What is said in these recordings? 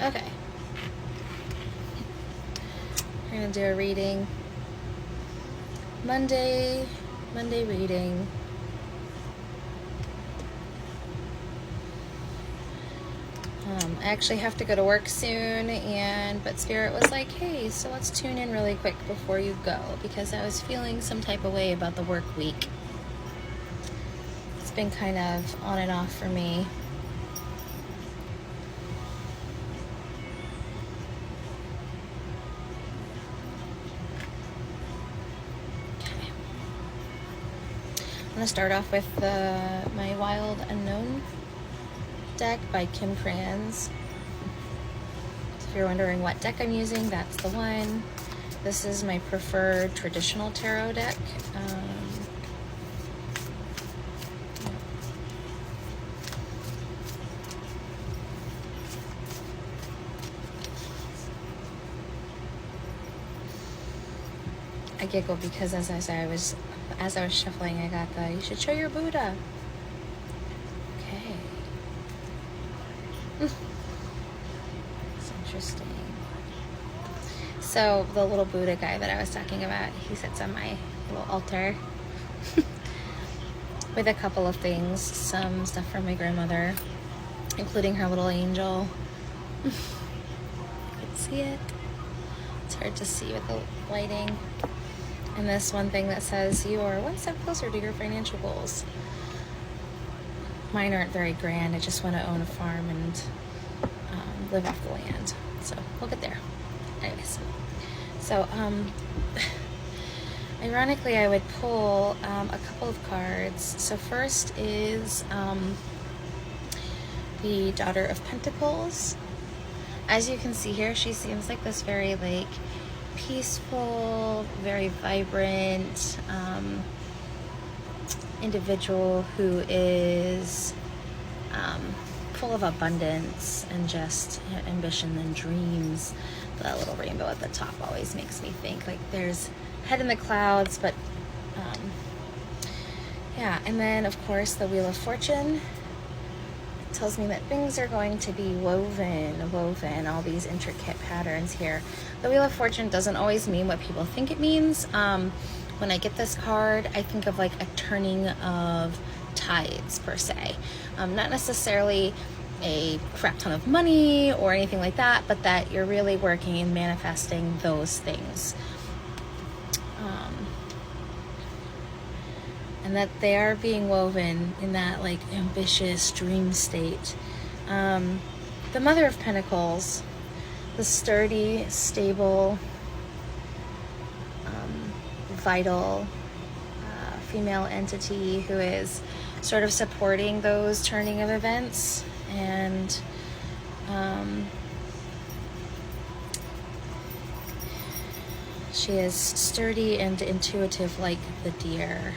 Okay. We're gonna do a reading. Monday reading. I actually have to go to work soon, but Spirit was like, hey, so let's tune in really quick before you go, because I was feeling some type of way about the work week. It's been kind of on and off for me. Okay. I'm going to start off with my Wild Unknown deck by Kim Krans. So if you're wondering what deck I'm using, that's the one. This is my preferred traditional tarot deck. I giggle because as I was shuffling, I got the, you should show your Buddha. Okay. It's interesting. So the little Buddha guy that I was talking about, he sits on my little altar with a couple of things, some stuff from my grandmother, including her little angel. You can see it. It's hard to see with the lighting. And this one thing that says, you are one step closer to your financial goals. Mine aren't very grand. I just want to own a farm and live off the land. So we'll get there. Anyways. So, ironically, I would pull a couple of cards. So first is the Daughter of Pentacles. As you can see here, she seems like this very like peaceful, very vibrant individual who is full of abundance and just ambition and dreams. That little rainbow at the top always makes me think like there's head in the clouds, but yeah. And then of course the Wheel of Fortune tells me that things are going to be woven, all these intricate patterns here. The Wheel of Fortune doesn't always mean what people think it means. When I get this card, I think of like a turning of tides per se. Not necessarily a crap ton of money or anything like that, but that you're really working and manifesting those things. And that they are being woven in that like ambitious dream state. The Mother of Pentacles, the sturdy, stable, vital female entity who is sort of supporting those turning of events, and she is sturdy and intuitive like the deer.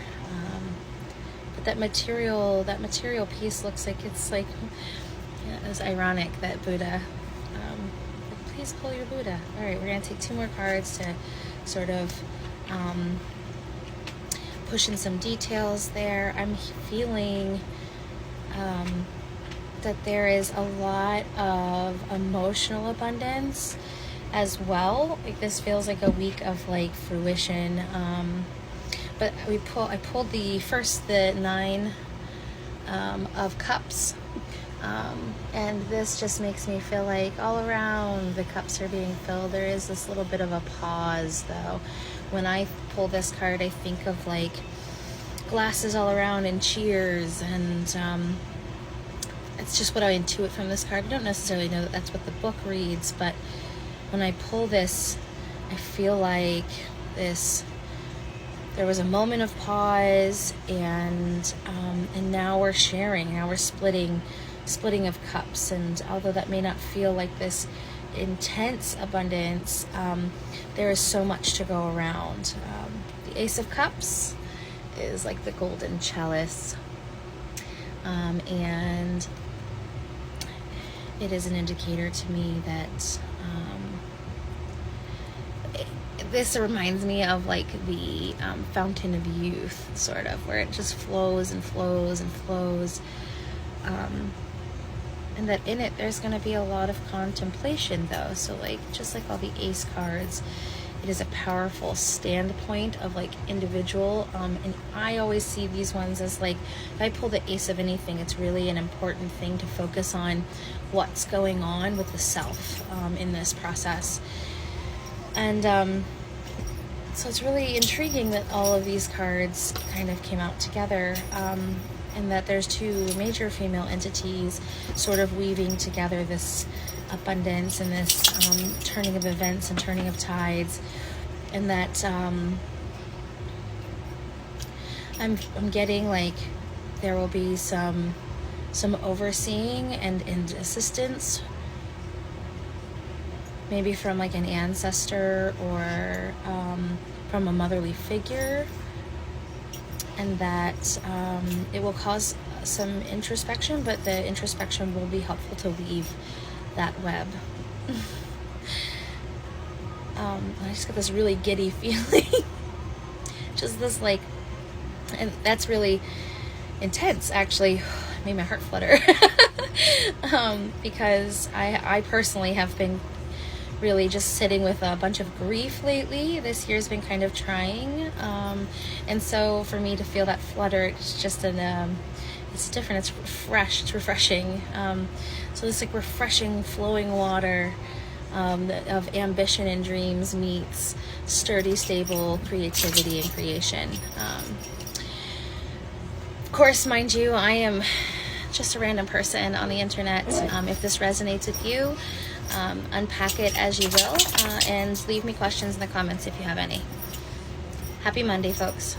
But that material piece looks like it's like, yeah, it's ironic that Buddha, please pull your Buddha. All right, we're gonna take two more cards to sort of push in some details there. I'm feeling that there is a lot of emotional abundance as well. Like this feels like a week of like fruition. But I pulled the Nine of Cups. And this just makes me feel like all around the cups are being filled. There is this little bit of a pause though. When I pull this card, I think of like glasses all around and cheers, and it's just what I intuit from this card. I don't necessarily know that that's what the book reads, but when I pull this, I feel like there was a moment of pause, and now we're sharing, now we're splitting of cups. And although that may not feel like this intense abundance, there is so much to go around. The Ace of Cups is like the golden chalice, and it is an indicator to me that this reminds me of like the fountain of youth, sort of, where it just flows and flows and flows. and that in it there's going to be a lot of contemplation though. So like, just like all the ace cards, it is a powerful standpoint of like individual, and I always see these ones as like, if I pull the ace of anything, it's really an important thing to focus on what's going on with the self in this process. And so it's really intriguing that all of these cards kind of came out together, and that there's two major female entities sort of weaving together this abundance and this turning of events and turning of tides, and that I'm getting like there will be some overseeing and assistance, maybe from like an ancestor or from a motherly figure, and that it will cause some introspection, but the introspection will be helpful to weave that web. I just got this really giddy feeling. Just this like, and that's really intense actually. It made my heart flutter. Because I personally have been really just sitting with a bunch of grief lately. This year's been kind of trying, and so for me to feel that flutter, it's just it's different, it's fresh, it's refreshing. So this like refreshing flowing water of ambition and dreams meets sturdy, stable creativity and creation. Of course, mind you, I am just a random person on the internet. If this resonates with you, unpack it as you will, and leave me questions in the comments if you have any. Happy Monday, folks.